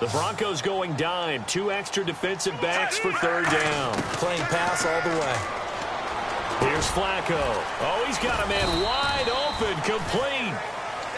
The Broncos going dime. 2 extra defensive backs for third down. Playing pass all the way. Here's Flacco. Oh, he's got a man wide open, complete.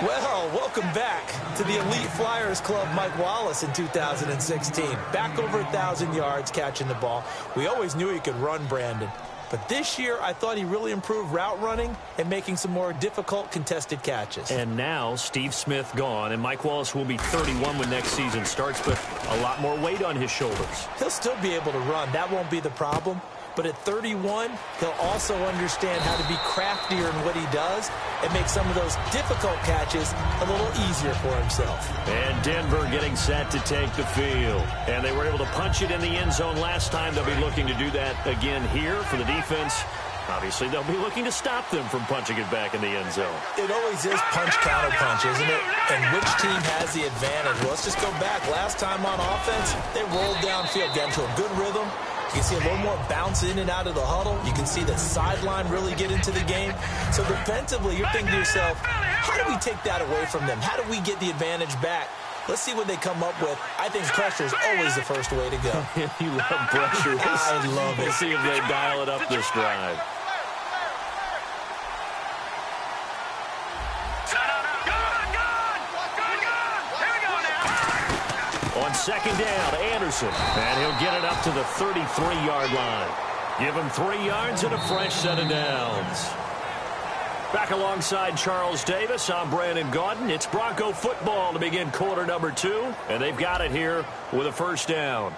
Well, welcome back to the Elite Flyers Club, Mike Wallace in 2016. Back over 1,000 yards catching the ball. We always knew he could run, Brandon. But this year, I thought he really improved route running and making some more difficult contested catches. And now, Steve Smith gone, and Mike Wallace will be 31 when next season starts, but a lot more weight on his shoulders. He'll still be able to run. That won't be the problem. But at 31, he'll also understand how to be craftier in what he does and make some of those difficult catches a little easier for himself. And Denver getting set to take the field. And they were able to punch it in the end zone last time. They'll be looking to do that again here for the defense. Obviously, they'll be looking to stop them from punching it back in the end zone. It always is punch-counter-punch, isn't it? And which team has the advantage? Well, let's just go back. Last time on offense, they rolled downfield, got into a good rhythm. You can see a little more bounce in and out of the huddle. You can see the sideline really get into the game. So defensively, you're thinking to yourself, how do we take that away from them? How do we get the advantage back? Let's see what they come up with. I think pressure is always the first way to go. You love pressure. I love it. We'll see if they dial it up this drive. On second down, Anderson. And he'll get it up to the 33-yard line. Give him 3 yards and a fresh set of downs. Back alongside Charles Davis, I'm Brandon Gaudin. It's Bronco football to begin quarter number 2. And they've got it here with a first down.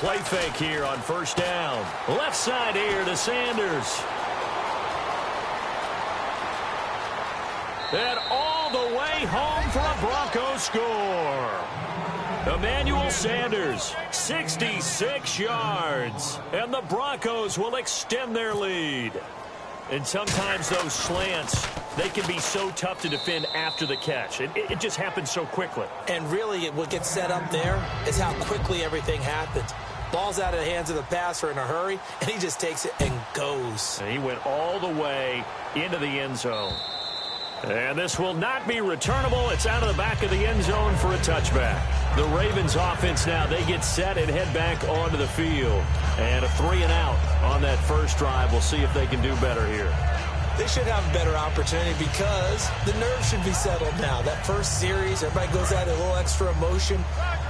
Play fake here on first down. Left side here to Sanders. And all the way home for a Broncos score. Emmanuel Sanders, 66 yards. And the Broncos will extend their lead. And sometimes those slants, they can be so tough to defend after the catch. It just happens so quickly. And really, what gets set up there is how quickly everything happens. Ball's out of the hands of the passer in a hurry, and he just takes it and goes. And he went all the way into the end zone. And this will not be returnable. It's out of the back of the end zone for a touchback. The Ravens offense now, they get set and head back onto the field. And a 3-and-out on that first drive. We'll see if they can do better here. They should have a better opportunity because the nerves should be settled now. That first series, everybody goes out a little extra emotion.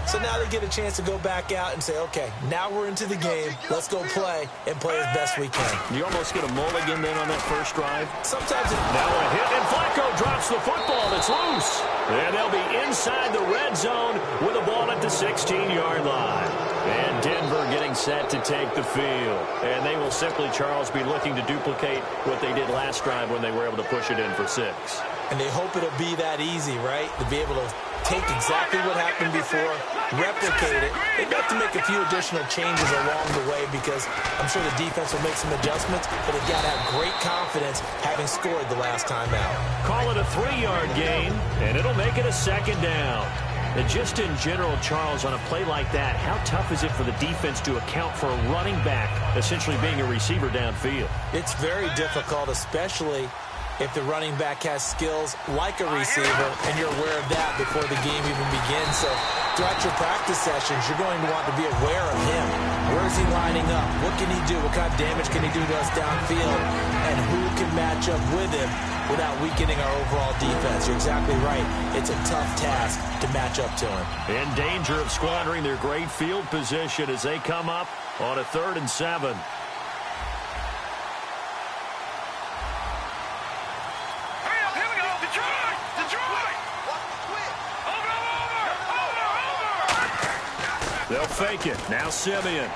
So now they get a chance to go back out and say, okay, now we're into the game. Let's go play and play as best we can. You almost get a mulligan then on that first drive. Sometimes now a hit, and Flacco drops the football. It's loose. And they'll be inside the red zone with the ball at the 16-yard line. And Denver getting set to take the field. And they will simply, Charles, be looking to duplicate what they did last drive when they were able to push it in for 6. And they hope it'll be that easy, right? To be able to take exactly what happened before, replicate it. They've got to make a few additional changes along the way because I'm sure the defense will make some adjustments, but they've got to have great confidence having scored the last time out. Call it a 3-yard gain, and it'll make it a second down. And just in general, Charles, on a play like that, how tough is it for the defense to account for a running back essentially being a receiver downfield? It's very difficult, especially if the running back has skills like a receiver, and you're aware of that before the game even begins. So throughout your practice sessions, you're going to want to be aware of him. Where is he lining up? What can he do? What kind of damage can he do to us downfield? And who can match up with him without weakening our overall defense? You're exactly right. It's a tough task to match up to him. In danger of squandering their great field position as they come up on a 3rd and 7. They'll fake it. Now Simeon.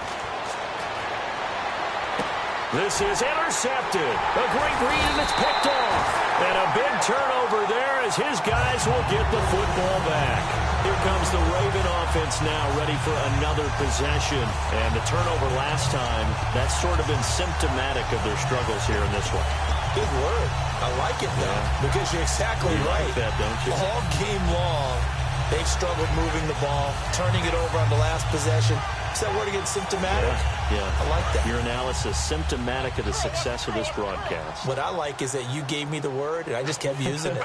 This is intercepted. A great read, and it's picked off. And a big turnover there as his guys will get the football back. Here comes the Raven offense now ready for another possession. And the turnover last time, that's sort of been symptomatic of their struggles here in this one. Good word. I like it, though, because you're exactly right. Like that, don't you? All game long, they've struggled moving the ball, turning it over on the last possession. Is that word again, symptomatic? Yeah. I like that. Your analysis, symptomatic of the success of this broadcast. What I like is that you gave me the word, and I just kept using it.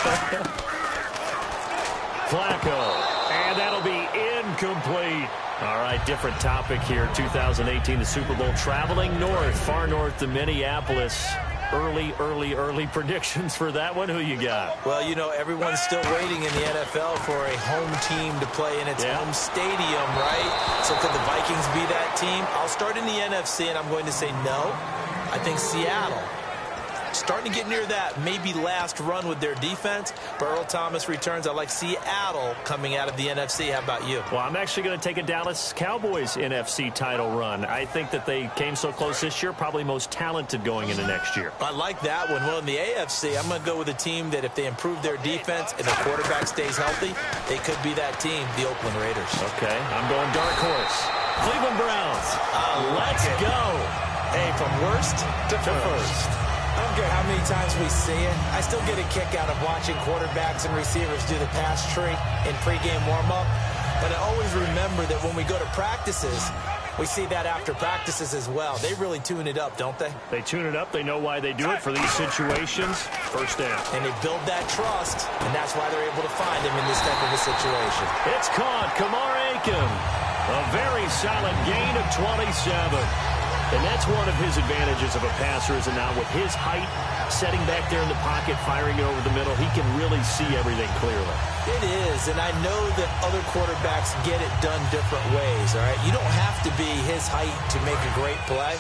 Flacco, and that'll be incomplete. All right, different topic here. 2018, the Super Bowl, traveling north, far north to Minneapolis. Early predictions for that one. Who you got? Well, you know, everyone's still waiting in the NFL for a home team to play in its home stadium, right? So could the Vikings be that team? I'll start in the NFC, and I'm going to say no. I think Seattle. Starting to get near that maybe last run with their defense. But Earl Thomas returns. I like Seattle coming out of the NFC. How about you? Well, I'm actually going to take a Dallas Cowboys NFC title run. I think that they came so close this year, probably most talented going into next year. I like that one. Well, in the AFC, I'm going to go with a team that if they improve their defense and the quarterback stays healthy, they could be that team, the Oakland Raiders. Okay, I'm going dark horse. Cleveland Browns. Let's go. Hey, from worst to first. I don't care how many times we see it. I still get a kick out of watching quarterbacks and receivers do the pass tree in pregame warm-up. But I always remember that when we go to practices, we see that after practices as well. They really tune it up, don't they? They tune it up. They know why they do it for these situations. First down. And they build that trust, and that's why they're able to find him in this type of a situation. It's caught. Kamar Aiken. A very solid gain of 27. And that's one of his advantages of a passer, is now with his height, setting back there in the pocket, firing it over the middle, he can really see everything clearly. It is, and I know that other quarterbacks get it done different ways, all right? You don't have to be his height to make a great play.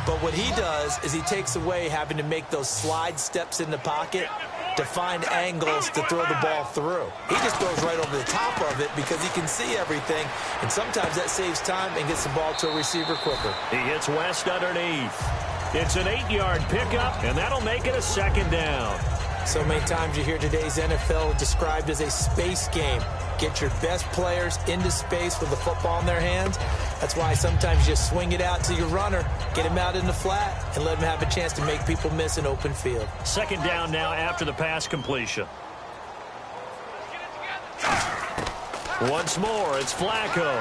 But what he does is he takes away having to make those slide steps in the pocket to find angles to throw the ball through. He just goes right over the top of it because he can see everything, and sometimes that saves time and gets the ball to a receiver quicker. He hits West underneath. It's an 8-yard pickup, and that'll make it a second down. So many times you hear today's NFL described as a space game. Get your best players into space with the football in their hands. That's why sometimes you just swing it out to your runner, get him out in the flat, and let him have a chance to make people miss an open field. Second down now after the pass completion. Once more, it's Flacco.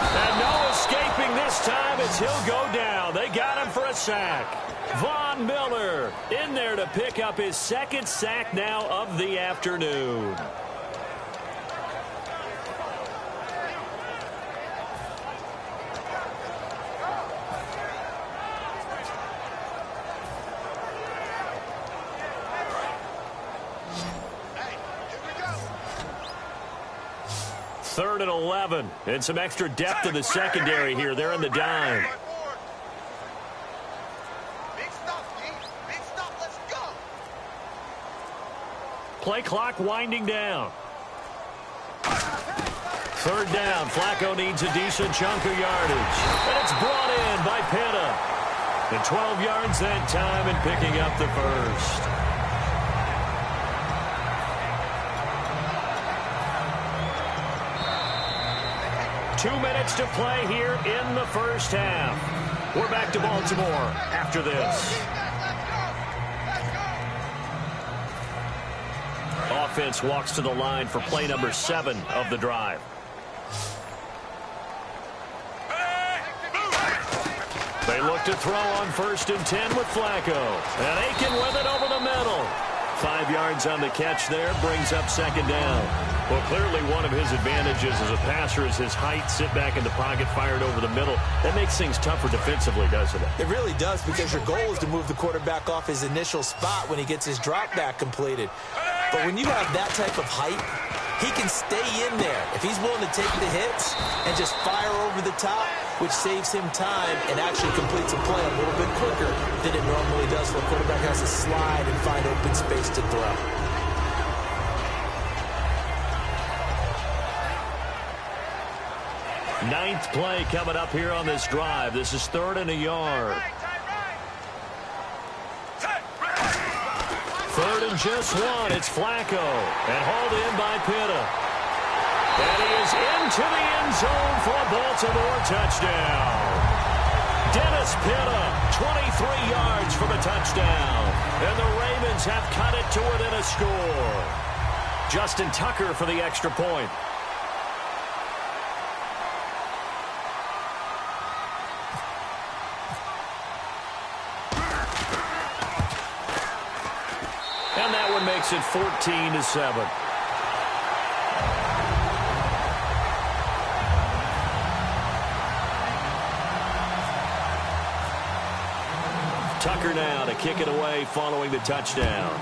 And no escaping this time as he'll go down. They got him for a sack. Von Miller in there to pick up his second sack now of the afternoon. Third and 11, and some extra depth in the secondary here. They're in the dime. Play clock winding down. Third down. Flacco needs a decent chunk of yardage. And it's brought in by Pitta. And 12 yards that time and picking up the first. Two minutes to play here in the first half. We're back to Baltimore after this. Offense walks to the line for play number 7 of the drive. They look to throw on 1st and 10 with Flacco. And Aiken with it over the middle. 5 yards on the catch there, brings up second down. Well, clearly one of his advantages as a passer is his height, sit back in the pocket, fired over the middle. That makes things tougher defensively, doesn't it? It really does, because your goal is to move the quarterback off his initial spot when he gets his drop back completed. But when you have that type of height, he can stay in there. If he's willing to take the hits and just fire over the top, which saves him time and actually completes a play a little bit quicker than it normally does when the quarterback has to slide and find open space to throw. Ninth play coming up here on this drive. This is 3rd and a yard. 3rd and just 1. It's Flacco. And hauled in by Pitta. And he is into the end zone for a Baltimore touchdown. Dennis Pitta, 23 yards for the touchdown. And the Ravens have cut it to within a score. Justin Tucker for the extra point. And that one makes it 14-7. Tucker now to kick it away following the touchdown.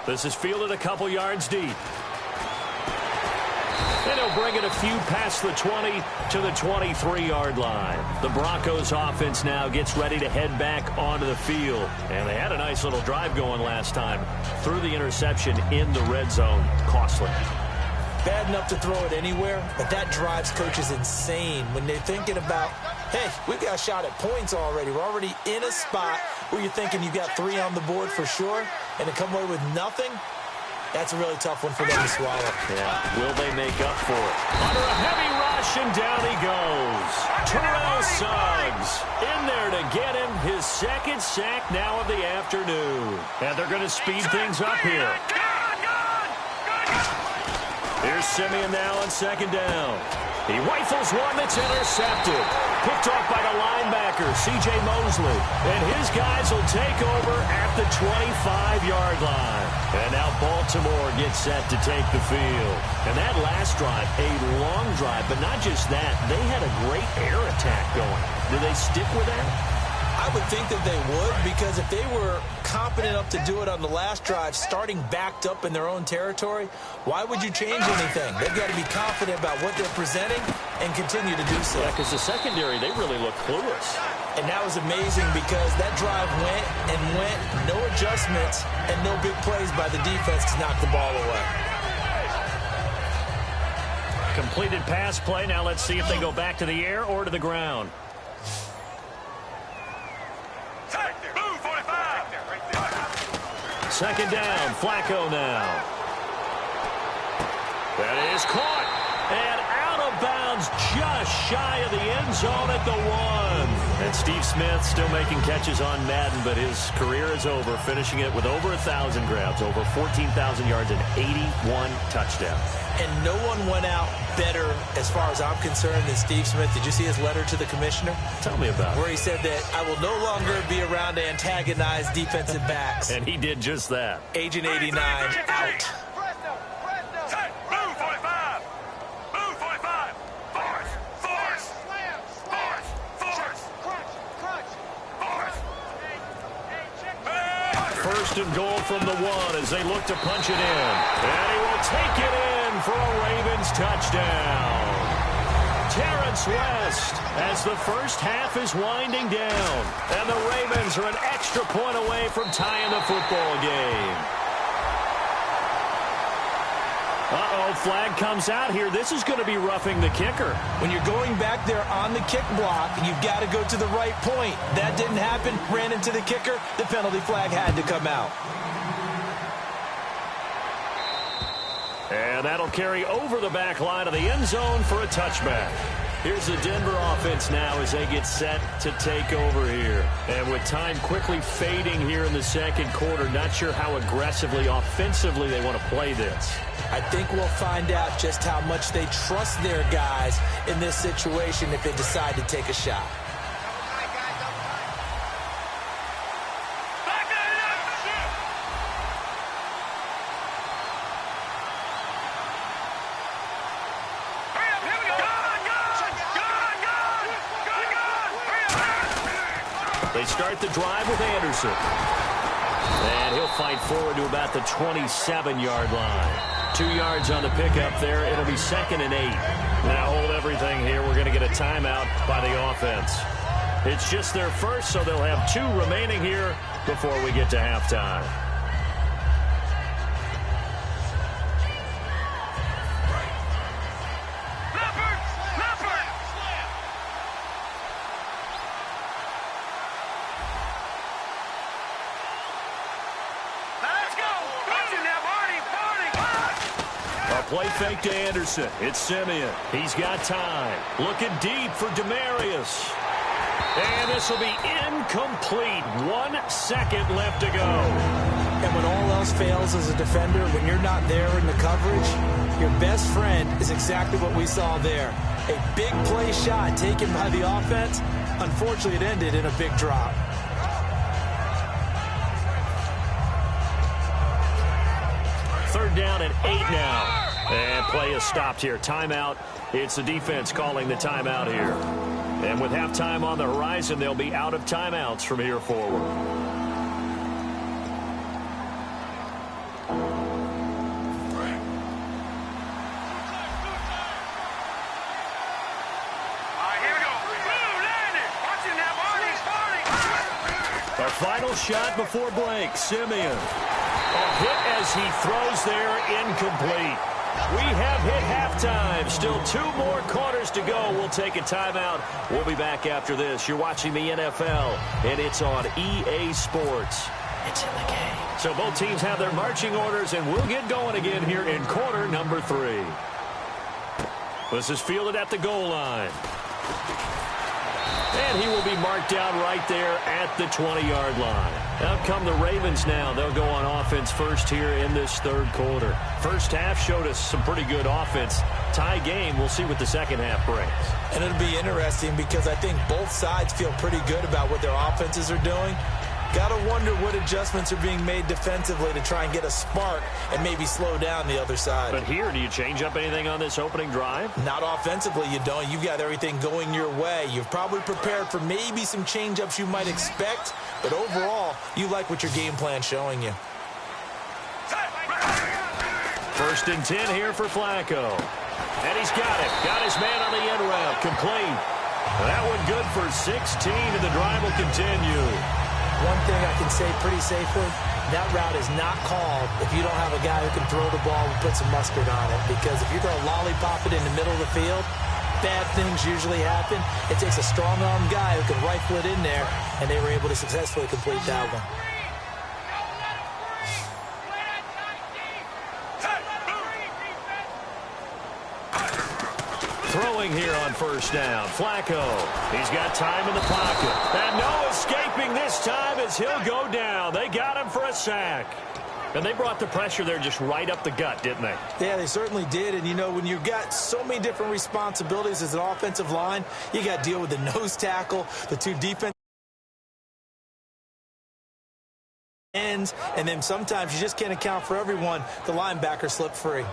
This is fielded a couple yards deep. And he'll bring it a few past the 20 to the 23-yard line. The Broncos offense now gets ready to head back onto the field. And they had a nice little drive going last time. Threw the interception in the red zone. Costly. Bad enough to throw it anywhere, but that drives coaches insane when they're thinking about, hey, we've got a shot at points already. We're already in a spot where you're thinking you've got 3 on the board for sure, and to come away with nothing, that's a really tough one for them to swallow. Yeah, will they make up for it? Under a heavy rush, and down he goes. Terrell Suggs in there to get him his second sack now of the afternoon. And they're going to speed things up here. Here's Simeon now on second down. He rifles one that's intercepted. Picked off by the linebacker, C.J. Mosley. And his guys will take over at the 25-yard line. And now Baltimore gets set to take the field. And that last drive, a long drive, but not just that. They had a great air attack going. Do they stick with that? I would think that they would, because if they were competent enough to do it on the last drive, starting backed up in their own territory, why would you change anything? They've got to be confident about what they're presenting and continue to do so. Yeah, because the secondary, they really look clueless. And that was amazing because that drive went and went, no adjustments, and no big plays by the defense to knock the ball away. Completed pass play. Now let's see if they go back to the air or to the ground. Second down, Flacco now. That is caught. And out of bounds just shy of the end zone at the 1. And Steve Smith still making catches on Madden, but his career is over, finishing it with over 1,000 grabs, over 14,000 yards and 81 touchdowns. And no one went out better, as far as I'm concerned, than Steve Smith. Did you see his letter to the commissioner? Tell me about it. Where he said that I will no longer be around to antagonize defensive backs. And he did just that. Agent 89 out. First and goal from the 1 as they look to punch it in. And he will take it in for a Ravens touchdown. Terrence West as the first half is winding down. And the Ravens are an extra point away from tying the football game. Uh-oh, flag comes out here. This is going to be roughing the kicker. When you're going back there on the kick block, you've got to go to the right point. That didn't happen. Ran into the kicker. The penalty flag had to come out. And that'll carry over the back line of the end zone for a touchback. Here's the Denver offense now as they get set to take over here. And with time quickly fading here in the second quarter, not sure how aggressively, offensively they want to play this. I think we'll find out just how much they trust their guys in this situation if they decide to take a shot. They start the drive with Anderson. And he'll fight forward to about the 27-yard line. 2 yards on the pickup there. It'll be 2nd and 8. Now hold everything here. We're going to get a timeout by the offense. It's just their first, so they'll have 2 remaining here before we get to halftime. Play fake to Anderson. It's Simeon. He's got time. Looking deep for Demaryius. And this will be incomplete. 1 second left to go. And when all else fails as a defender, when you're not there in the coverage, your best friend is exactly what we saw there. A big play shot taken by the offense. Unfortunately, it ended in a big drop. Third down and 8 now. And play is stopped here. Timeout. It's the defense calling the timeout here. And with halftime on the horizon, they'll be out of timeouts from here forward. A final shot before break. Simeon. A hit as he throws there, incomplete. We have hit halftime. Still 2 more quarters to go. We'll take a timeout. We'll be back after this. You're watching the NFL, and it's on EA Sports. It's in the game. So both teams have their marching orders, and we'll get going again here in quarter number 3. This is fielded at the goal line. And he will be marked down right there at the 20-yard line. Out come the Ravens now. They'll go on offense first here in this third quarter. First half showed us some pretty good offense. Tie game. We'll see what the second half brings. And it'll be interesting because I think both sides feel pretty good about what their offenses are doing. Got to wonder what adjustments are being made defensively to try and get a spark and maybe slow down the other side. But here, do you change up anything on this opening drive? Not offensively, you don't. You've got everything going your way. You've probably prepared for maybe some change-ups you might expect, but overall, you like what your game plan's showing you. First and 10 here for Flacco. And he's got it. Got his man on the end route. Complete. That one good for 16, and the drive will continue. One thing I can say pretty safely, that route is not called if you don't have a guy who can throw the ball and put some mustard on it. Because if you're going to lollipop it in the middle of the field, bad things usually happen. It takes a strong-armed guy who can rifle it in there, and they were able to successfully complete that one. Throwing here on first down. Flacco. He's got time in the pocket. And no escaping this time as he'll go down. They got him for a sack. And they brought the pressure there just right up the gut, didn't they? Yeah, they certainly did. And, you know, when you've got so many different responsibilities as an offensive line, you got to deal with the nose tackle, the 2 defensive ends, and then sometimes you just can't account for everyone. The linebacker slipped free.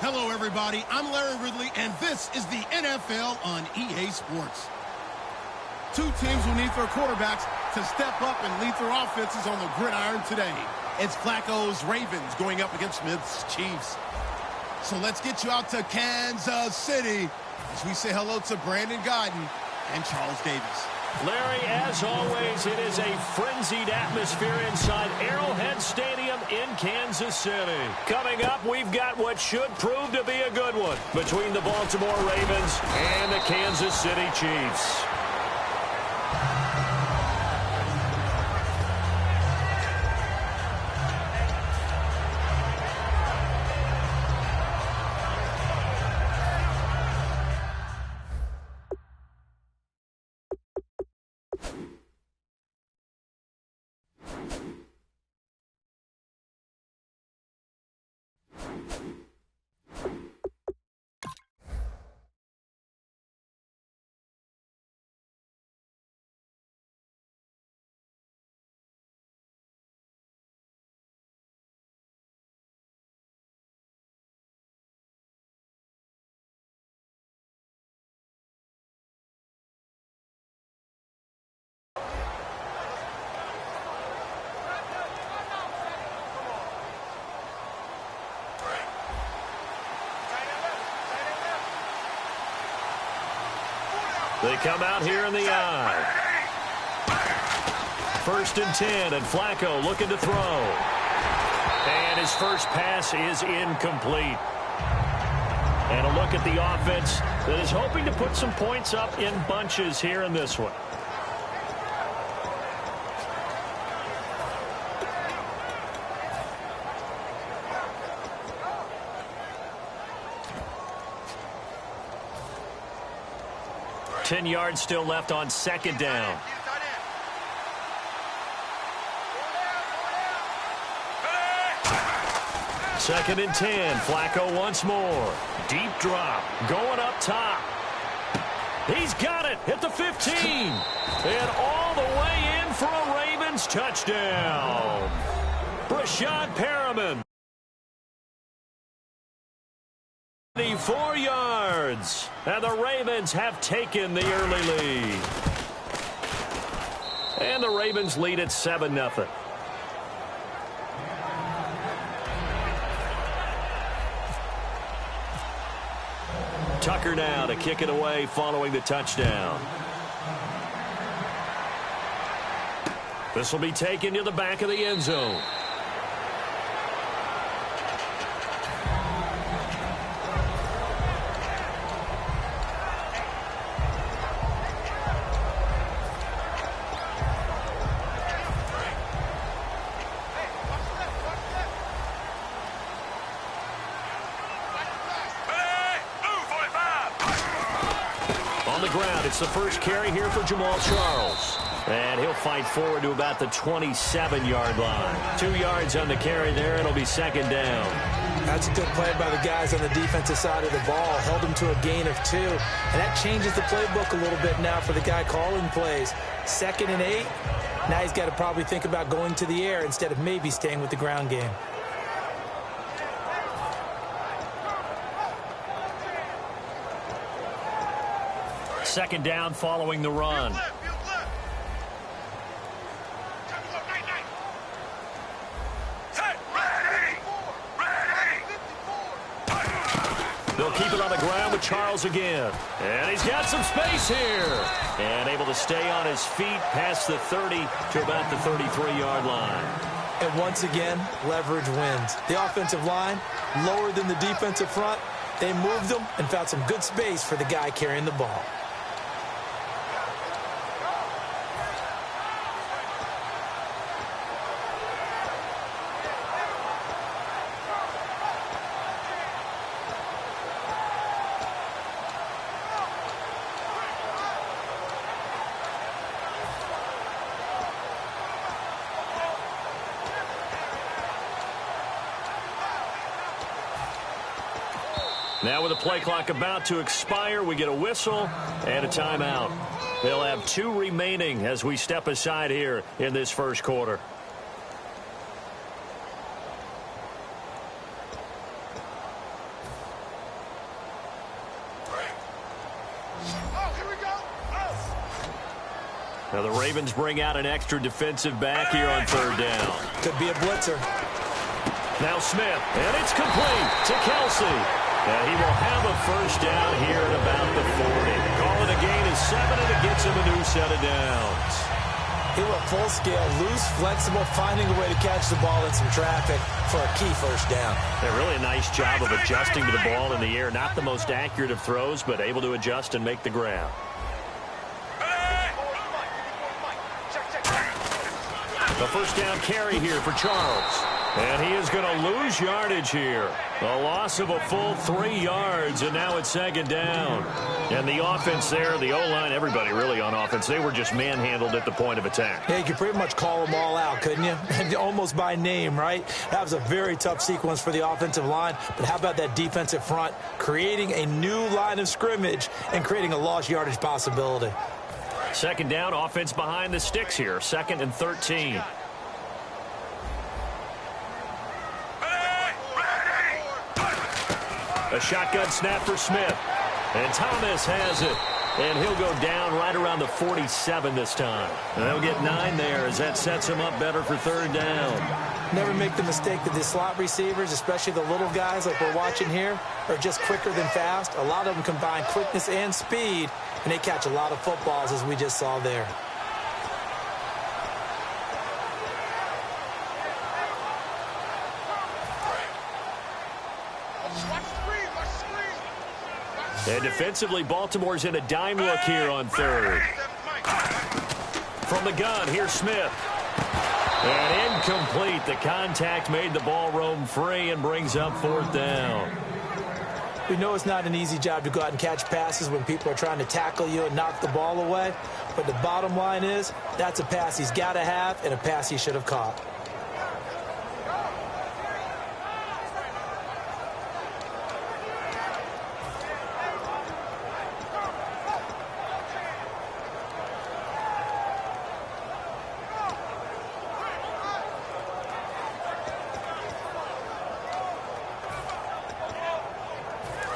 Hello, everybody. I'm Larry Ridley, and this is the NFL on EA Sports. Two teams will need their quarterbacks to step up and lead their offenses on the gridiron today. It's Flacco's Ravens going up against Smith's Chiefs. So let's get you out to Kansas City as we say hello to Brandon Gaudin and Charles Davis. Larry, as always, it is a frenzied atmosphere inside Arrowhead Stadium in Kansas City. Coming up, we've got what should prove to be a good one between the Baltimore Ravens and the Kansas City Chiefs. They come out here in the eye. 1st and 10, and Flacco looking to throw. And his first pass is incomplete. And a look at the offense that is hoping to put some points up in bunches here in this one. Ten yards still left on 2nd down. Second and 10. Flacco once more. Deep drop. Going up top. He's got it at the 15. And all the way in for a Ravens touchdown. Brashad Perriman. 4 yards. And the Ravens have taken the early lead. And the Ravens lead at 7-0. Tucker now to kick it away following the touchdown. This will be taken to the back of the end zone. It's the first carry here for Jamaal Charles. And he'll fight forward to about the 27-yard line. 2 yards on the carry there. It'll be 2nd down. That's a good play by the guys on the defensive side of the ball. Held him to a gain of 2. And that changes the playbook a little bit now for the guy calling plays. 2nd and 8. Now he's got to probably think about going to the air instead of maybe staying with the ground game. Second down following the run. They'll keep it on the ground with Charles again. And he's got some space here. And able to stay on his feet past the 30 to about the 33-yard line. And once again, leverage wins. The offensive line, lower than the defensive front. They moved them and found some good space for the guy carrying the ball. Now with the play clock about to expire, we get a whistle and a timeout. They'll have 2 remaining as we step aside here in this first quarter. Now the Ravens bring out an extra defensive back here on third down. Could be a blitzer. Now Smith, and it's complete to Kelsey. And he will have a first down here at about the 40. Call it a gain of 7, and it gets him a new set of downs. He went full scale, loose, flexible, finding a way to catch the ball in some traffic for a key first down. Yeah, really a nice job of adjusting to the ball in the air. Not the most accurate of throws, but able to adjust and make the grab. The first down carry here for Charles. And he is going to lose yardage here. A loss of a full 3 yards, and now it's second down. And the offense there, the O-line, everybody really on offense, they were just manhandled at the point of attack. Yeah, you could pretty much call them all out, couldn't you? Almost by name, right? That was a very tough sequence for the offensive line. But how about that defensive front creating a new line of scrimmage and creating a lost yardage possibility? Second down, offense behind the sticks here. 2nd and 13. A shotgun snap for Smith. And Thomas has it. And he'll go down right around the 47 this time. And they'll get 9 there as that sets him up better for third down. Never make the mistake that the slot receivers, especially the little guys like we're watching here, are just quicker than fast. A lot of them combine quickness and speed, and they catch a lot of footballs, as we just saw there. And defensively, Baltimore's in a dime look here on third. From the gun, here's Smith. And incomplete. The contact made the ball roam free and brings up fourth down. We know it's not an easy job to go out and catch passes when people are trying to tackle you and knock the ball away. But the bottom line is, that's a pass he's got to have and a pass he should have caught.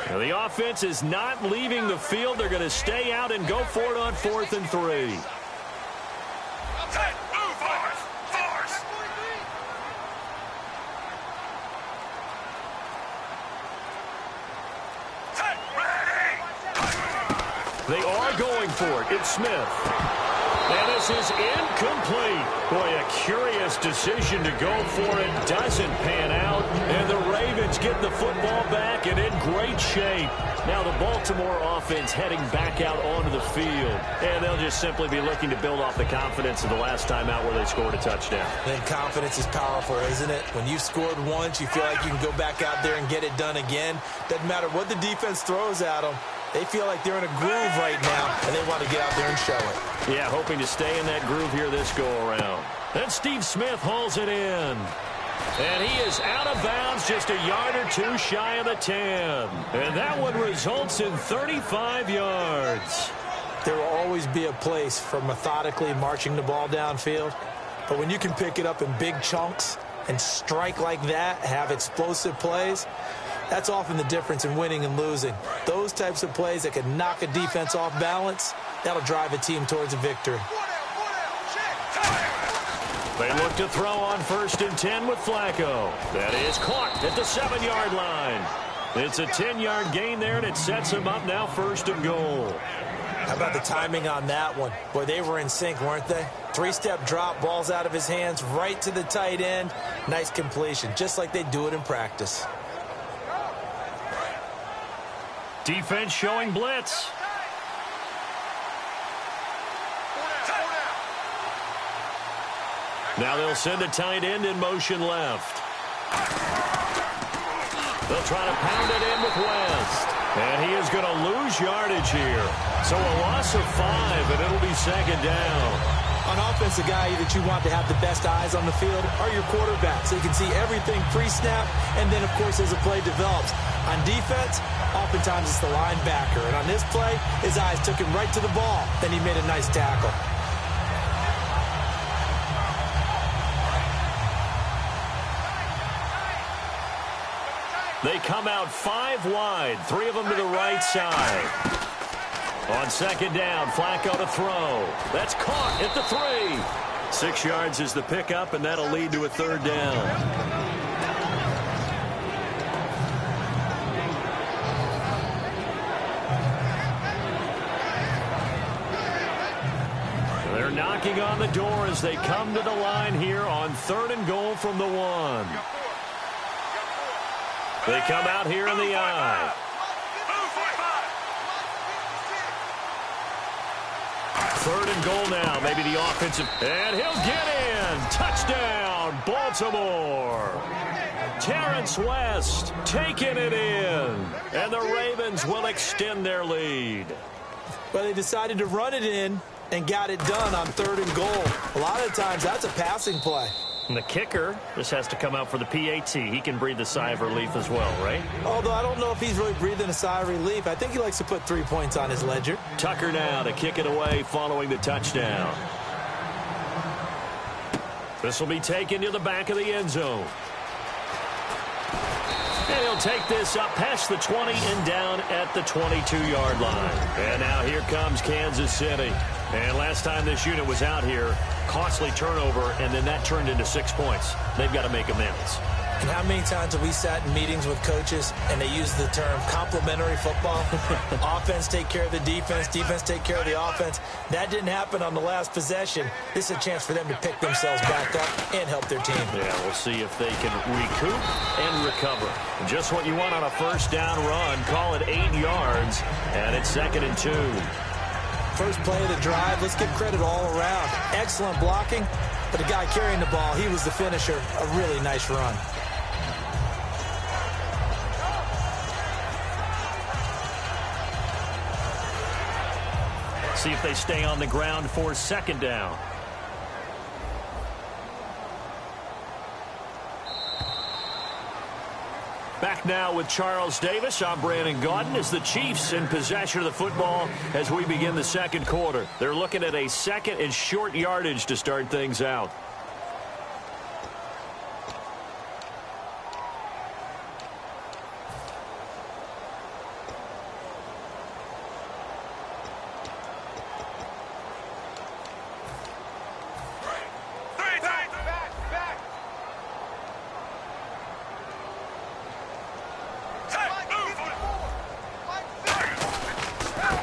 Now the offense is not leaving the field. They're going to stay out and go for it on 4th and 3. They are going for it. It's Smith. And this is incomplete. Boy, a curious decision to go for it. Doesn't pan out. And the Ravens get the football back and in great shape. Now the Baltimore offense heading back out onto the field. And they'll just simply be looking to build off the confidence of the last time out where they scored a touchdown. Then confidence is powerful, isn't it? When you've scored once, you feel like you can go back out there and get it done again. Doesn't matter what the defense throws at them. They feel like they're in a groove right now, and they want to get out there and show it. Yeah, hoping to stay in that groove here this go-around. Then Steve Smith hauls it in. And he is out of bounds, just a yard or two shy of the 10. And that one results in 35 yards. There will always be a place for methodically marching the ball downfield. But when you can pick it up in big chunks and strike like that, have explosive plays, that's often the difference in winning and losing. Those types of plays that can knock a defense off balance, that'll drive a team towards a victory. They look to throw on 1st and 10 with Flacco. That is caught at the 7-yard line. It's a 10-yard gain there, and it sets him up now 1st and goal. How about the timing on that one? Boy, they were in sync, weren't they? 3-step drop, balls out of his hands, right to the tight end. Nice completion, just like they do it in practice. Defense showing blitz. Now they'll send a tight end in motion left. They'll try to pound it in with West. And he is going to lose yardage here. So a loss of 5, and it'll be second down. On offense, the guy that you want to have the best eyes on the field are your quarterbacks. So you can see everything pre-snap, and then, of course, as the play develops. On defense, oftentimes it's the linebacker. And on this play, his eyes took him right to the ball. Then he made a nice tackle. They come out 5 wide, 3 of them to the right side. On second down, Flacco to throw. That's caught at the 3. 6 yards is the pickup, and that'll lead to a third down. They're knocking on the door as they come to the line here on 3rd and goal from the 1. They come out here in the I. Third and goal now. Maybe the offensive. And he'll get in. Touchdown, Baltimore. Terrence West taking it in. And the Ravens will extend their lead. Well, they decided to run it in and got it done on 3rd and goal. A lot of times that's a passing play. And the kicker just has to come out for the PAT. He can breathe a sigh of relief as well, right? Although I don't know if he's really breathing a sigh of relief. I think he likes to put 3 points on his ledger. Tucker now to kick it away following the touchdown. This will be taken to the back of the end zone. And he'll take this up past the 20 and down at the 22-yard line. And now here comes Kansas City. And last time this unit was out here, costly turnover, and then that turned into 6 points. They've got to make amends. And how many times have we sat in meetings with coaches and they use the term complementary football? Offense take care of the defense, defense take care of the offense. That didn't happen on the last possession. This is a chance for them to pick themselves back up and help their team. Yeah, we'll see if they can recoup and recover. Just what you want on a first down run. Call it 8 yards, and it's 2nd and 2. First play of the drive, let's give credit all around. Excellent blocking, but the guy carrying the ball, he was the finisher. A really nice run. See if they stay on the ground for 2nd down. Back now with Charles Davis. I'm Brandon Gaudin as the Chiefs in possession of the football as we begin the 2nd quarter. They're looking at a 2nd and short yardage to start things out.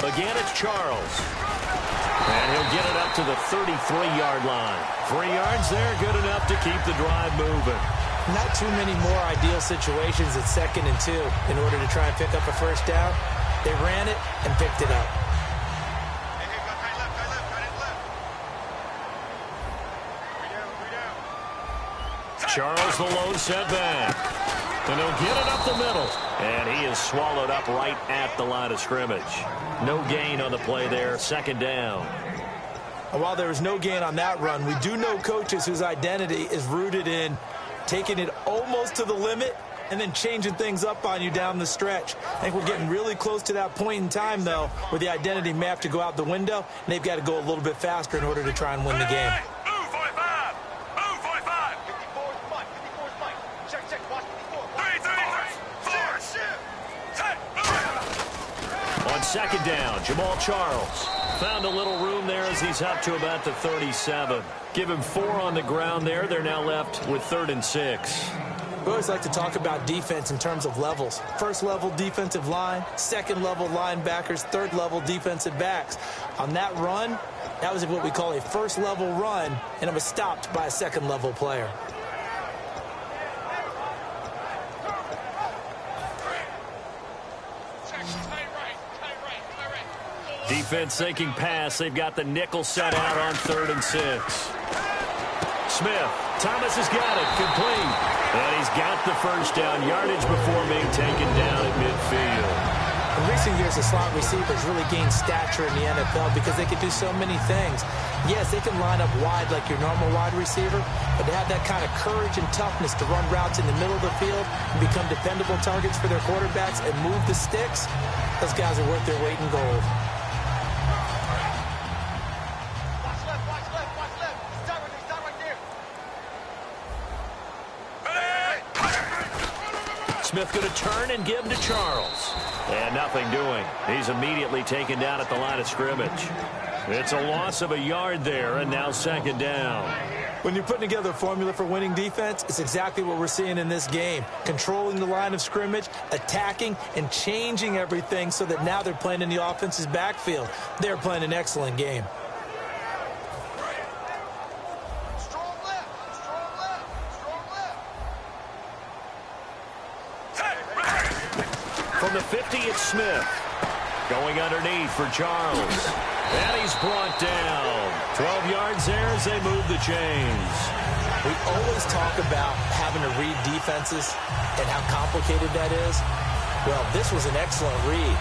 Again, it's Charles. And he'll get it up to the 33-yard line. 3 yards there, good enough to keep the drive moving. Not too many more ideal situations at 2nd and 2 in order to try and pick up a first down. They ran it and picked it up. Charles the lone setback. And he'll get it up the middle. And he is swallowed up right at the line of scrimmage. No gain on the play there. 2nd down. And while there was no gain on that run, we do know coaches whose identity is rooted in taking it almost to the limit and then changing things up on you down the stretch. I think we're getting really close to that point in time, though, where the identity may have to go out the window, and they've got to go a little bit faster in order to try and win the game. On 2nd down, Jamal Charles found a little room there as he's up to about the 37. Give him 4 on the ground there. They're now left with 3rd and 6. We always like to talk about defense in terms of levels. First level defensive line, second level linebackers, third level defensive backs. On that run, that was what we call a first level run, and it was stopped by a second level player. Defense sinking pass. They've got the nickel set out on 3rd and 6. Smith. Thomas has got it. Complete. And he's got the first down. Yardage before being taken down at midfield. In recent years, the slot receivers really gained stature in the NFL because they can do so many things. Yes, they can line up wide like your normal wide receiver, but to have that kind of courage and toughness to run routes in the middle of the field and become dependable targets for their quarterbacks and move the sticks, those guys are worth their weight in gold. Smith going to turn and give to Charles. And nothing doing. He's immediately taken down at the line of scrimmage. It's a loss of a yard there, and now second down. When you're putting together a formula for winning defense, it's exactly what we're seeing in this game. Controlling the line of scrimmage, attacking, and changing everything so that now they're playing in the offense's backfield. They're playing an excellent game. From the 50, it's Smith. Going underneath for Charles. And he's brought down. 12 yards there as they move the chains. We always talk about having to read defenses and how complicated that is. Well, this was an excellent read.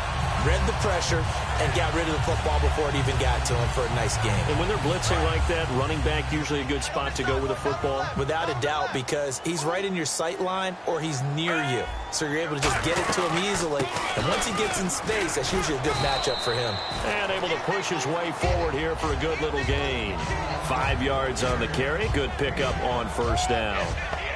Read the pressure and got rid of the football before it even got to him for a nice game. And when they're blitzing like that, running back usually a good spot to go with a football? Without a doubt, because he's right in your sight line or he's near you. So you're able to just get it to him easily. And once he gets in space, that's usually a good matchup for him. And able to push his way forward here for a good little gain. 5 yards on the carry. Good pickup on first down.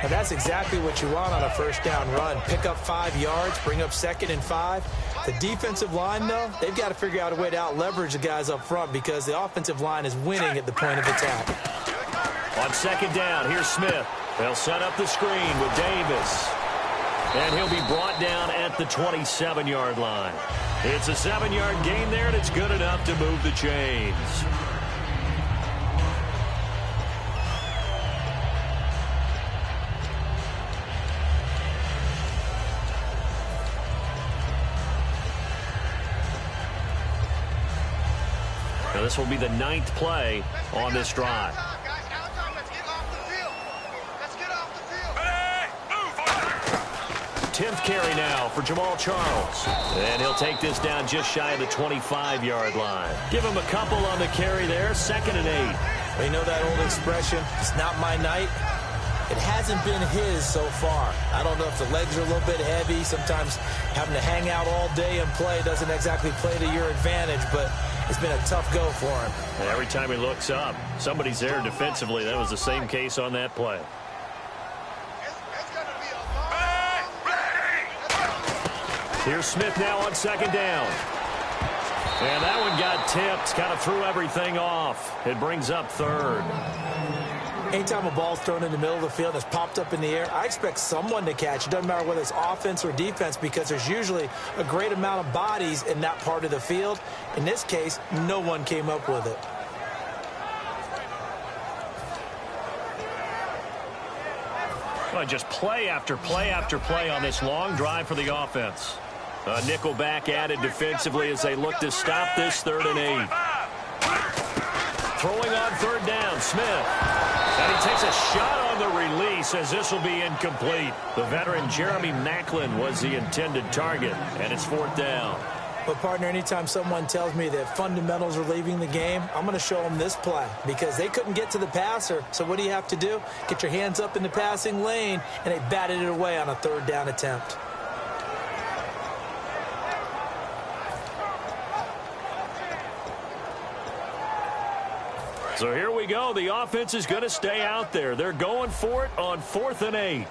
And that's exactly what you want on a first down run. Pick up 5 yards, bring up 2nd and 5. The defensive line, though, they've got to figure out a way to out-leverage the guys up front because the offensive line is winning at the point of attack. On second down, here's Smith. They'll set up the screen with Davis. And he'll be brought down at the 27-yard line. It's a 7-yard gain there, and it's good enough to move the chains. Now this will be the 9th play on this drive. 10th carry now for Jamaal Charles. And he'll take this down just shy of the 25-yard line. Give him a couple on the carry there, 2nd and 8. Well, you know that old expression, it's not my night. It hasn't been his so far. I don't know if the legs are a little bit heavy. Sometimes having to hang out all day and play doesn't exactly play to your advantage, but it's been a tough go for him. And every time he looks up, somebody's there defensively. That was the same case on that play. Here's Smith now on second down. And that one got tipped, kind of threw everything off. It brings up 3rd. Anytime a ball's thrown in the middle of the field and it's popped up in the air, I expect someone to catch. It doesn't matter whether it's offense or defense because there's usually a great amount of bodies in that part of the field. In this case, no one came up with it. Well, just play after play after play on this long drive for the offense. A nickel back added defensively as they look to stop this 3rd and 8. Throwing on 3rd down, Smith. And he takes a shot on the release as this will be incomplete. The veteran Jeremy Maclin was the intended target, and it's 4th down. But, partner, anytime someone tells me that fundamentals are leaving the game, I'm going to show them this play because they couldn't get to the passer. So what do you have to do? Get your hands up in the passing lane, and they batted it away on a 3rd down attempt. So here we go. The offense is going to stay out there. They're going for it on 4th and 8.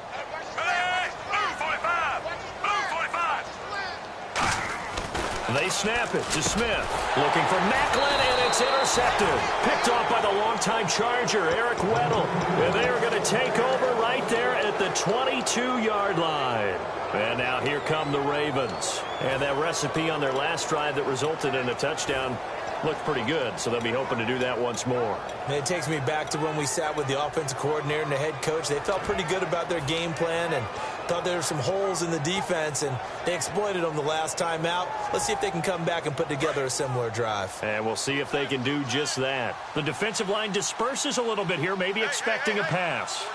They snap it to Smith. Looking for Maclin, and it's intercepted. Picked off by the longtime Charger, Eric Weddle. And they are going to take over right there at the 22-yard line. And now here come the Ravens. And that recipe on their last drive that resulted in a touchdown looked pretty good, so they'll be hoping to do that once more. And it takes me back to when we sat with the offensive coordinator and the head coach. They felt pretty good about their game plan and thought there were some holes in the defense, and they exploited them the last time out. Let's see if they can come back and put together a similar drive. And we'll see if they can do just that. The defensive line disperses a little bit here, maybe expecting a pass.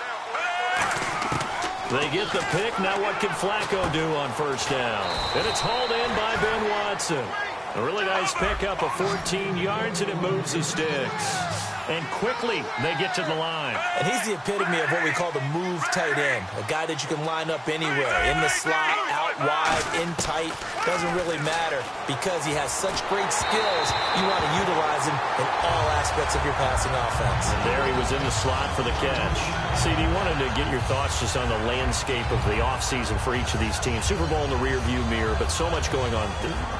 They get the pick. Now what can Flacco do on first down? And it's hauled in by Ben Watson. A really nice pickup of 14 yards, and it moves the sticks. And quickly they get to the line. And he's the epitome of what we call the move tight end, a guy that you can line up anywhere, in the slot, out wide, in tight, doesn't really matter because he has such great skills. You want to utilize him in all aspects of your passing offense. And there he was in the slot for the catch. CD, wanted to get your thoughts just on the landscape of the offseason for each of these teams. Super Bowl in the rearview mirror, but so much going on.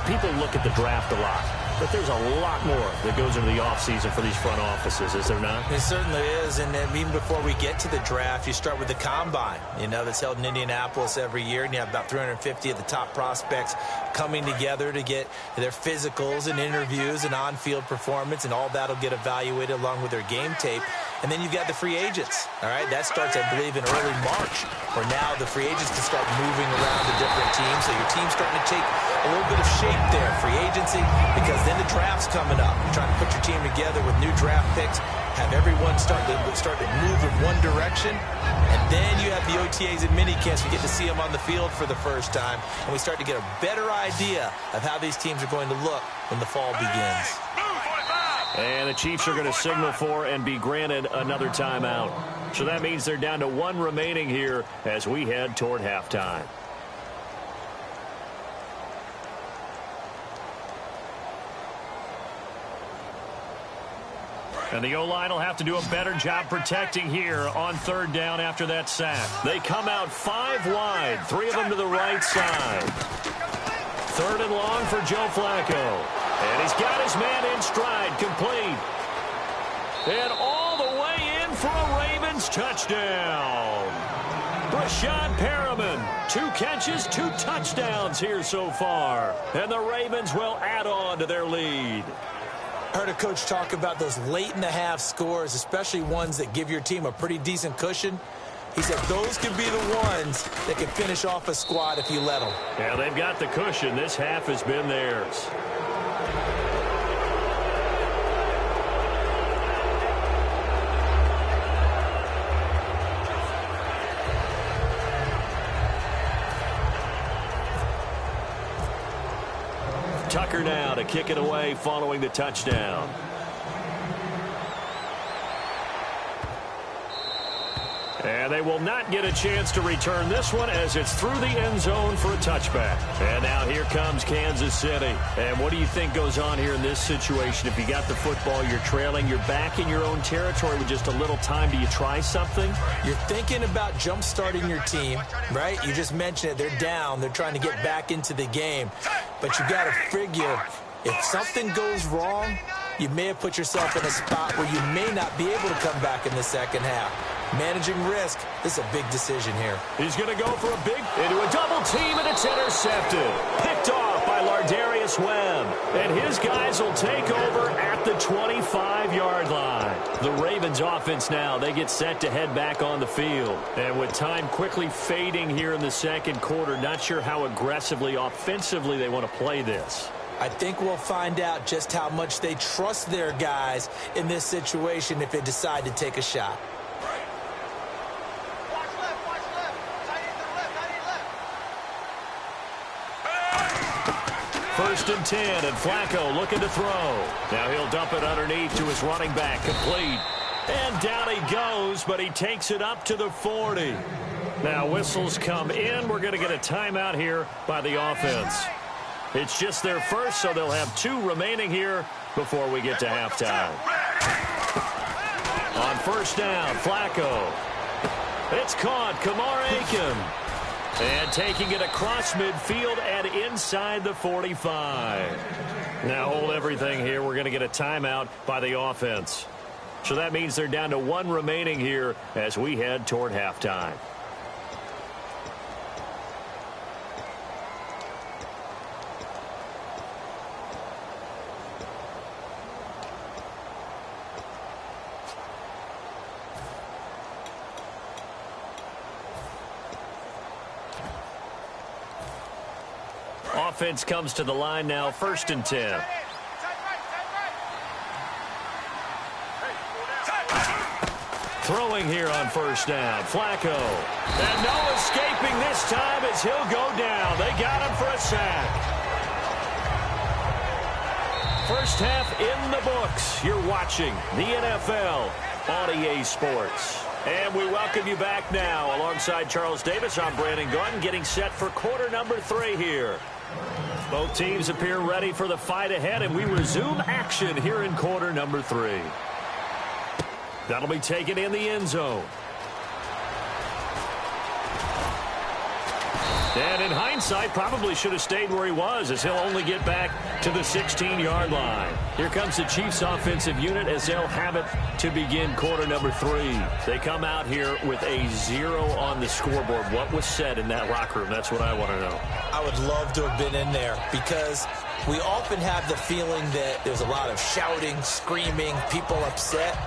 People look at the draft a lot. But there's a lot more that goes into the offseason for these front offices, is there not? It certainly is, and then even before we get to the draft, you start with the Combine, that's held in Indianapolis every year, and you have about 350 of the top prospects coming together to get their physicals and interviews and on-field performance, and all that will get evaluated along with their game tape. And then you've got the free agents, all right? That starts, I believe, in early March, where now the free agents can start moving around to different teams, so your team's starting to take a little bit of shape there, free agency, because then the draft's coming up. You're trying to put your team together with new draft picks, have everyone start to move in one direction, and then you have the OTAs and minicamps. You get to see them on the field for the first time, and we start to get a better idea of how these teams are going to look when the fall begins. And the Chiefs are going to signal for and be granted another timeout. So that means they're down to one remaining here as we head toward halftime. And the O-line will have to do a better job protecting here on third down after that sack. They come out 5 wide, 3 of them to the right side. Third and long for Joe Flacco. And he's got his man in stride, complete. And all the way in for a Ravens touchdown. Brashad Perriman, 2 catches, 2 touchdowns here so far. And the Ravens will add on to their lead. I heard a coach talk about those late-in-the-half scores, especially ones that give your team a pretty decent cushion. He said those could be the ones that can finish off a squad if you let them. Yeah, they've got the cushion. This half has been theirs. Tucker now to kick it away following the touchdown. And they will not get a chance to return this one as it's through the end zone for a touchback. And now here comes Kansas City. And what do you think goes on here in this situation? If you got the football, you're trailing, you're back in your own territory with just a little time. Do you try something? You're thinking about jump-starting your team, right? You just mentioned it. They're down. They're trying to get back into the game. But you got to figure if something goes wrong, you may have put yourself in a spot where you may not be able to come back in the second half. Managing risk, this is a big decision here. He's going to go for a big, into a double team, and it's intercepted. Picked off by Lardarius Webb. And his guys will take over at the 25-yard line. The Ravens offense now, they get set to head back on the field. And with time quickly fading here in the second quarter, not sure how aggressively, offensively they want to play this. I think we'll find out just how much they trust their guys in this situation if they decide to take a shot. First and 10, and Flacco looking to throw. Now he'll dump it underneath to his running back, complete. And down he goes, but he takes it up to the 40. Now whistles come in. We're going to get a timeout here by the offense. It's just their first, so they'll have 2 remaining here before we get to halftime. On first down, Flacco. It's caught, Kamar Aiken. And taking it across midfield and inside the 45. Now hold everything here. We're going to get a timeout by the offense. So that means they're down to 1 remaining here as we head toward halftime. Offense comes to the line now, first and 10. Throwing here on first down, Flacco. And no escaping this time as he'll go down. They got him for a sack. First half in the books. You're watching the NFL on EA Sports. And we welcome you back now. Alongside Charles Davis, I'm Brandon Gunn, getting set for quarter number 3 here. Both teams appear ready for the fight ahead, and we resume action here in quarter number 3. That'll be taken in the end zone. And in hindsight, probably should have stayed where he was, as he'll only get back to the 16-yard line. Here comes the Chiefs offensive unit as they'll have it to begin quarter number 3. They come out here with a 0 on the scoreboard. What was said in that locker room? That's what I want to know. I would love to have been in there because we often have the feeling that there's a lot of shouting, screaming, people upset.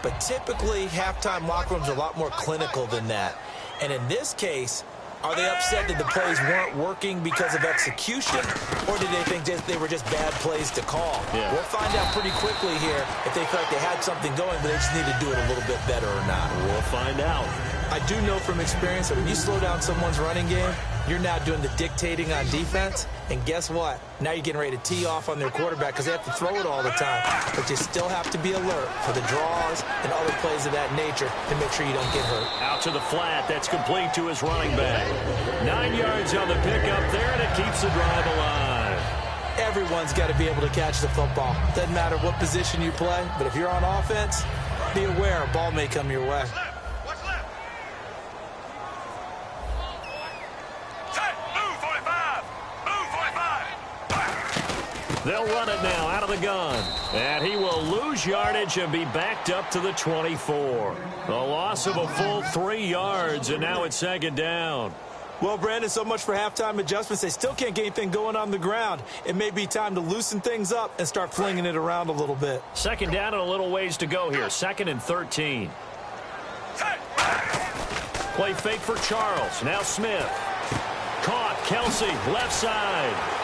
But typically, halftime locker rooms are a lot more clinical than that. And in this case, are they upset that the plays weren't working because of execution, or did they think they were just bad plays to call? Yeah. We'll find out pretty quickly here if they feel like they had something going, but they just need to do it a little bit better or not. We'll find out. I do know from experience that when you slow down someone's running game, you're now doing the dictating on defense, and guess what? Now you're getting ready to tee off on their quarterback because they have to throw it all the time. But you still have to be alert for the draws and other plays of that nature to make sure you don't get hurt. Out to the flat. That's complete to his running back. 9 yards on the pickup there, and it keeps the drive alive. Everyone's got to be able to catch the football. Doesn't matter what position you play, but if you're on offense, be aware a ball may come your way. They'll run it now out of the gun. And he will lose yardage and be backed up to the 24. A loss of a full 3 yards, and now it's second down. Well, Brandon, so much for halftime adjustments. They still can't get anything going on the ground. It may be time to loosen things up and start flinging it around a little bit. Second down and a little ways to go here. 2nd and 13. Play fake for Charles. Now Smith. Caught. Kelsey, left side.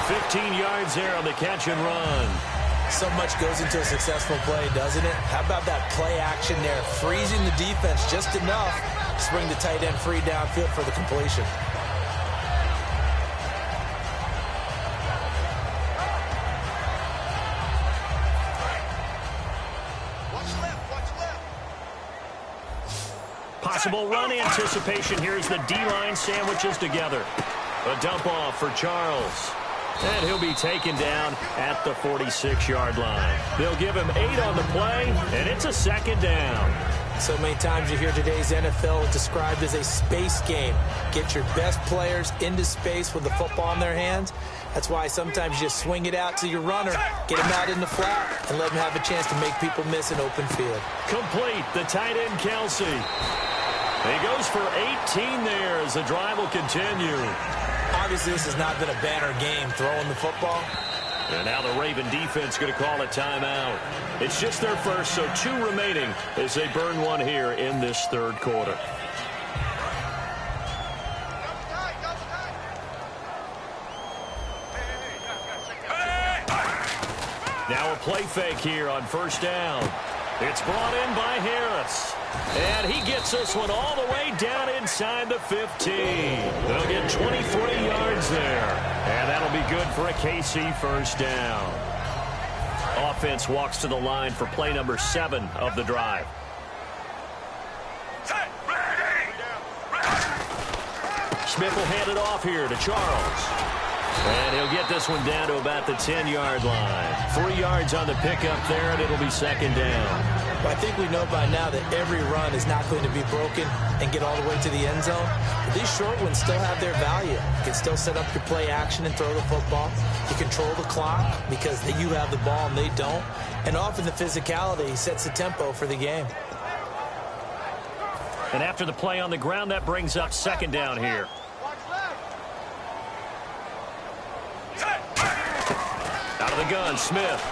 15 yards there on the catch and run. So much goes into a successful play, doesn't it? How about that play action there? Freezing the defense just enough to bring the tight end free downfield for the completion. Possible run anticipation here as the D-line sandwiches together. A dump off for Charles. And he'll be taken down at the 46-yard line. They'll give him 8 on the play, and it's a second down. So many times you hear today's NFL described as a space game. Get your best players into space with the football in their hands. That's why sometimes you just swing it out to your runner, get him out in the flat, and let him have a chance to make people miss an open field. Complete, the tight end Kelsey. He goes for 18 there as the drive will continue. Obviously, this has not been a banner game throwing the football. And now the Raven defense going to call a timeout. It's just their first, so 2 remaining as they burn one here in this third quarter. Now a play fake here on first down. It's brought in by Harris. And he gets this one all the way down inside the 15. They'll get 23 yards there. And that'll be good for a KC first down. Offense walks to the line for play number 7 of the drive. Smith will hand it off here to Charles. And he'll get this one down to about the 10-yard line. 3 yards on the pickup there, and it'll be second down. But I think we know by now that every run is not going to be broken and get all the way to the end zone. But these short ones still have their value. You can still set up your play action and throw the football. You control the clock because you have the ball and they don't. And often the physicality sets the tempo for the game. And after the play on the ground, that brings up second down here. Out of the gun, Smith.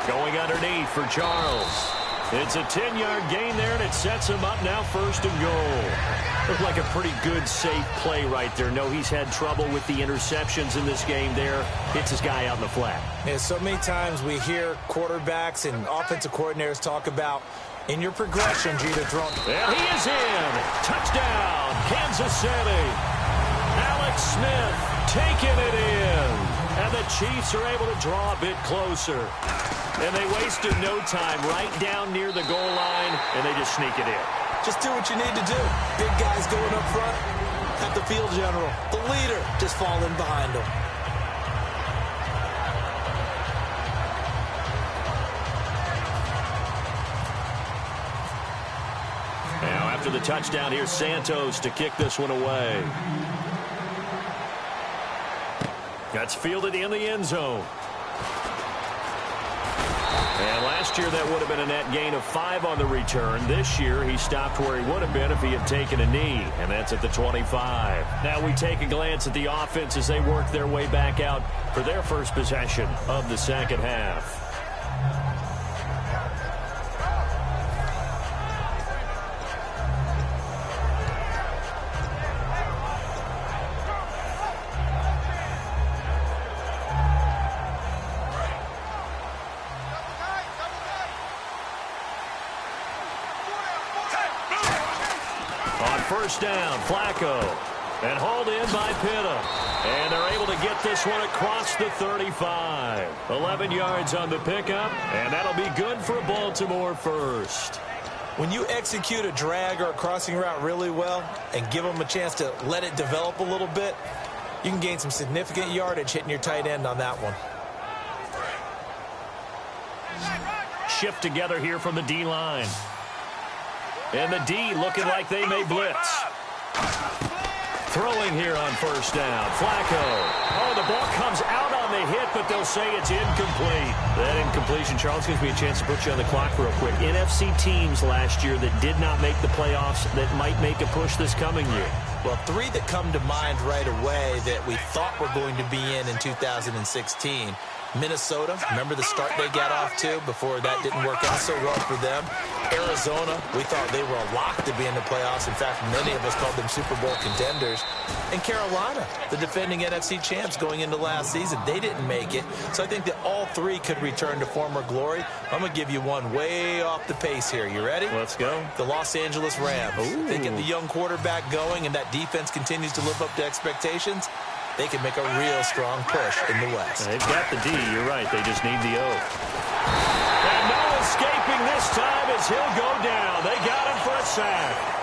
Going underneath for Charles. It's a 10-yard gain there, and it sets him up now first and goal. Looked like a pretty good, safe play right there. No, he's had trouble with the interceptions in this game there. Hits his guy out in the flat. And so many times we hear quarterbacks and offensive coordinators talk about in your progressions, you either throw. And he is in. Touchdown, Kansas City. Alex Smith taking it in. And the Chiefs are able to draw a bit closer. And they wasted no time right down near the goal line, and they just sneak it in. Just do what you need to do. Big guys going up front. Have the field general, the leader, just fall in behind them. Now after the touchdown, here's Santos to kick this one away. That's fielded in the end zone. And last year, that would have been a net gain of 5 on the return. This year, he stopped where he would have been if he had taken a knee, and that's at the 25. Now we take a glance at the offense as they work their way back out for their first possession of the second half. First down, Flacco, and hauled in by Pitta. And they're able to get this one across the 35. 11 yards on the pickup, and that'll be good for a Baltimore first. When you execute a drag or a crossing route really well and give them a chance to let it develop a little bit, you can gain some significant yardage hitting your tight end on that one. Shift together here from the D-line. And the D looking like they may blitz. Throwing here on first down. Flacco. Oh, the ball comes out on the hit, but they'll say it's incomplete. That incompletion, Charles, gives me a chance to put you on the clock real quick. NFC teams last year that did not make the playoffs that might make a push this coming year. Well, 3 that come to mind right away that we thought were going to be in 2016. Minnesota, remember the start they got off to before that didn't work out so well for them. Arizona, we thought they were a lock to be in the playoffs. In fact, many of us called them Super Bowl contenders. And Carolina, the defending NFC champs going into last season, they didn't make it. So I think that all 3 could return to former glory. I'm going to give you one way off the pace here. You ready? Let's go. The Los Angeles Rams. Ooh. They get the young quarterback going, and that defense continues to live up to expectations. They can make a real strong push in the West. They've got the D. You're right. They just need the O. And no escaping this time as he'll go down. They got him for a sack.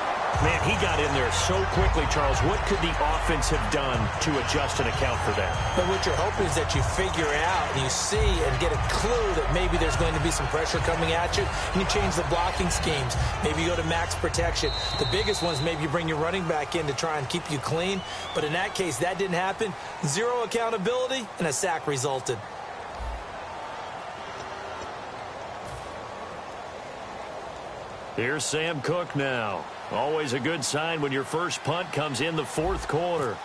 Man, he got in there so quickly, Charles. What could the offense have done to adjust and account for that? But what you're hoping is that you figure out and you see and get a clue that maybe there's going to be some pressure coming at you, and you change the blocking schemes. Maybe you go to max protection. The biggest one is maybe you bring your running back in to try and keep you clean. But in that case, that didn't happen. 0 accountability, and a sack resulted. Here's Sam Cook now. Always a good sign when your first punt comes in the fourth quarter.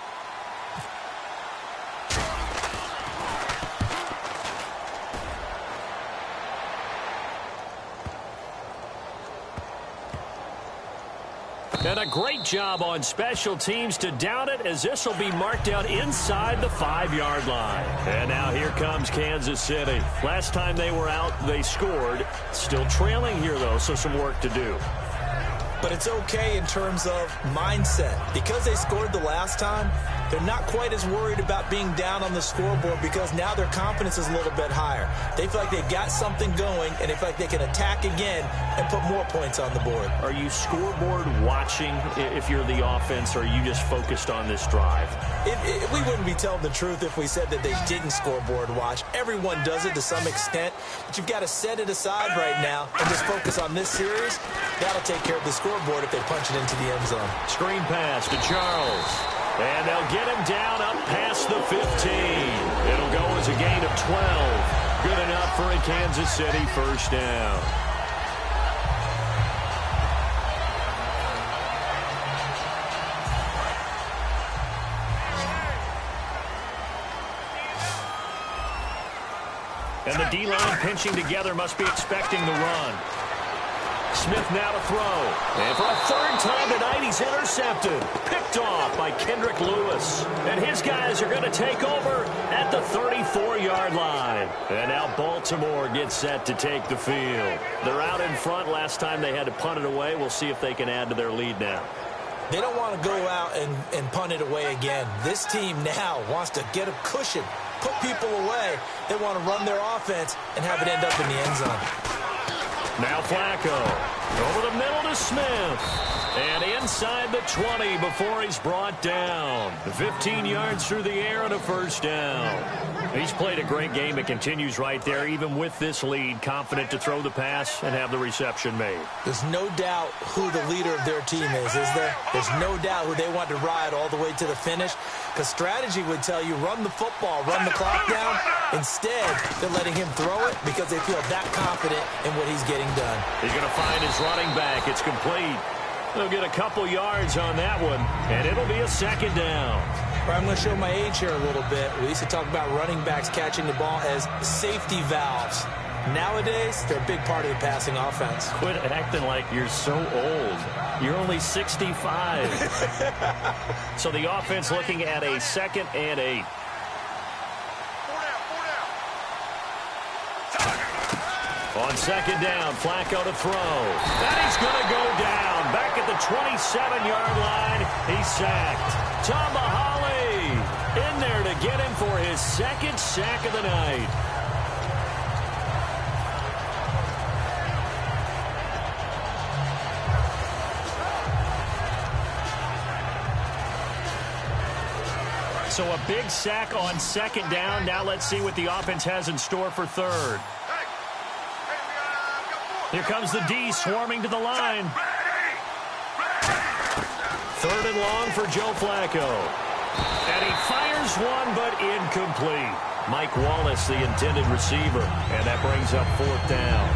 And a great job on special teams to down it, as this will be marked out inside the 5-yard line. And now here comes Kansas City. Last time they were out, they scored. Still trailing here, though, so some work to do. But it's okay in terms of mindset. Because they scored the last time, they're not quite as worried about being down on the scoreboard because now their confidence is a little bit higher. They feel like they've got something going, and they feel like they can attack again and put more points on the board. Are you scoreboard watching if you're the offense, or are you just focused on this drive? We wouldn't be telling the truth if we said that they didn't scoreboard watch. Everyone does it to some extent, but you've got to set it aside right now and just focus on this series. That'll take care of the scoreboard if they punch it into the end zone. Screen pass to Charles. And they'll get him down up past the 15. It'll go as a gain of 12. Good enough for a Kansas City first down. And the D-line pinching together must be expecting the run. Smith now to throw. And for a third time tonight, he's intercepted. Picked off by Kendrick Lewis. And his guys are going to take over at the 34-yard line. And now Baltimore gets set to take the field. They're out in front. Last time they had to punt it away. We'll see if they can add to their lead now. They don't want to go out and punt it away again. This team now wants to get a cushion put people away. They want to run their offense and have it end up in the end zone. Now Flacco. Over the middle to Smith. And inside the 20 before he's brought down. 15 yards through the air and a first down. He's played a great game. It continues right there, even with this lead. Confident to throw the pass and have the reception made. There's no doubt who the leader of their team is there? There's no doubt who they want to ride all the way to the finish. Because strategy would tell you, run the football, run the clock down. Instead, they're letting him throw it because they feel that confident in what he's getting done. He's going to find his running back. It's complete. They'll get a couple yards on that one, and it'll be a second down. I'm going to show my age here a little bit. We used to talk about running backs catching the ball as safety valves. Nowadays, they're a big part of the passing offense. Quit acting like you're so old. You're only 65. So the offense looking at a 2nd and 8. On second down, Flacco to throw. And he's going to go down. Back at the 27-yard line, he's sacked. Tomahali in there to get him for his 2nd sack of the night. So a big sack on second down. Now let's see what the offense has in store for third. Here comes the D swarming to the line. 3rd and long for Joe Flacco. And he fires one, but incomplete. Mike Wallace, the intended receiver. And that brings up 4th down.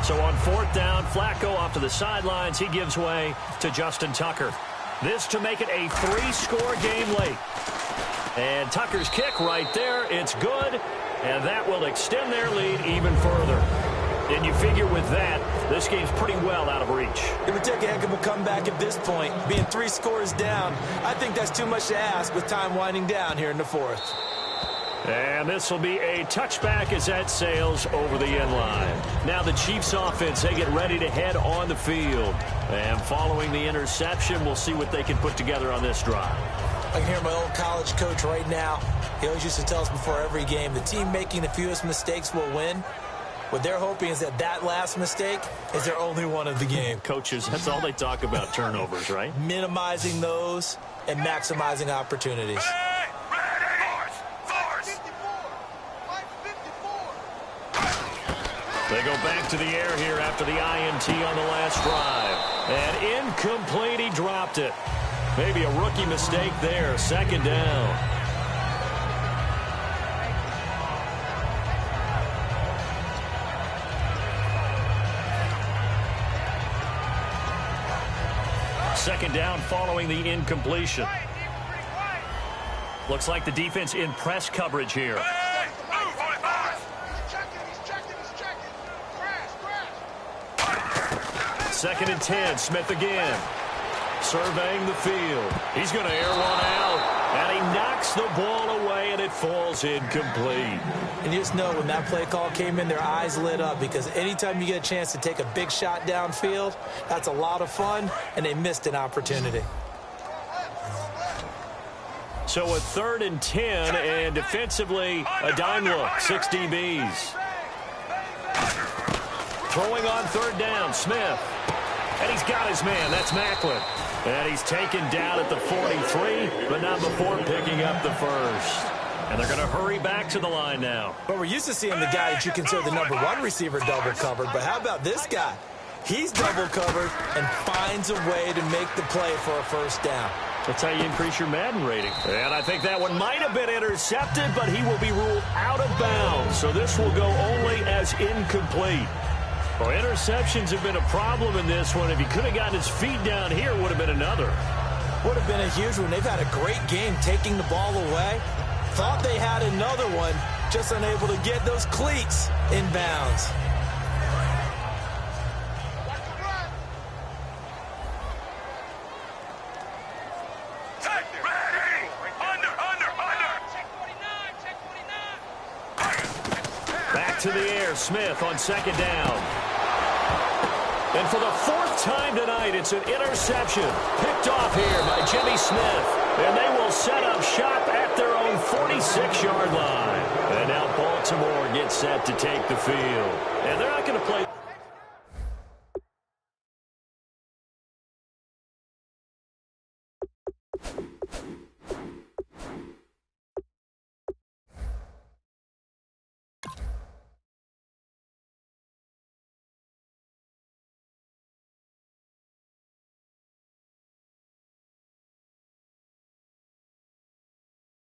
So on 4th down, Flacco off to the sidelines. He gives way to Justin Tucker. This to make it a 3-score game late. And Tucker's kick right there. It's good. And that will extend their lead even further. And you figure with that, this game's pretty well out of reach. It would take a heck of a comeback at this point. Being 3 scores down, I think that's too much to ask with time winding down here in the 4th. And this will be a touchback as that sails over the end line. Now the Chiefs offense, they get ready to head on the field. And following the interception, we'll see what they can put together on this drive. I can hear my old college coach right now. He always used to tell us before every game, the team making the fewest mistakes will win. What they're hoping is that that last mistake is their only one of the game. Coaches, that's all they talk about, turnovers, right? Minimizing those and maximizing opportunities. They go back to the air here after the INT on the last drive. And incomplete, he dropped it. Maybe a rookie mistake there, 2nd down. Second down following the incompletion. Looks like the defense in press coverage here. Second and 10, Smith again. Surveying the field. He's going to air one out. And he knocks the ball away, and it falls incomplete. And you just know when that play call came in, their eyes lit up, because anytime you get a chance to take a big shot downfield, that's a lot of fun, and they missed an opportunity. So a 3rd and 10, and defensively, a dime look, 6 DBs. Throwing on 3rd down, Smith. And he's got his man. That's Macklin. And he's taken down at the 43, but not before picking up the first. And they're going to hurry back to the line now. But we're used to seeing the guy that you consider the #1 receiver double covered. But how about this guy? He's double covered and finds a way to make the play for a first down. That's how you increase your Madden rating. And I think that one might have been intercepted, but he will be ruled out of bounds. So this will go only as incomplete. Well, interceptions have been a problem in this one. If he could have gotten his feet down here, it would have been another. Would have been a huge one. They've had a great game taking the ball away. Thought they had another one, just unable to get those cleats in bounds. Back to the air, Smith on 2nd down. And for the 4th time tonight, it's an interception. Picked off here by Jimmy Smith. And they will set up shop at their own 46-yard line. And now Baltimore gets set to take the field. And they're not going to play...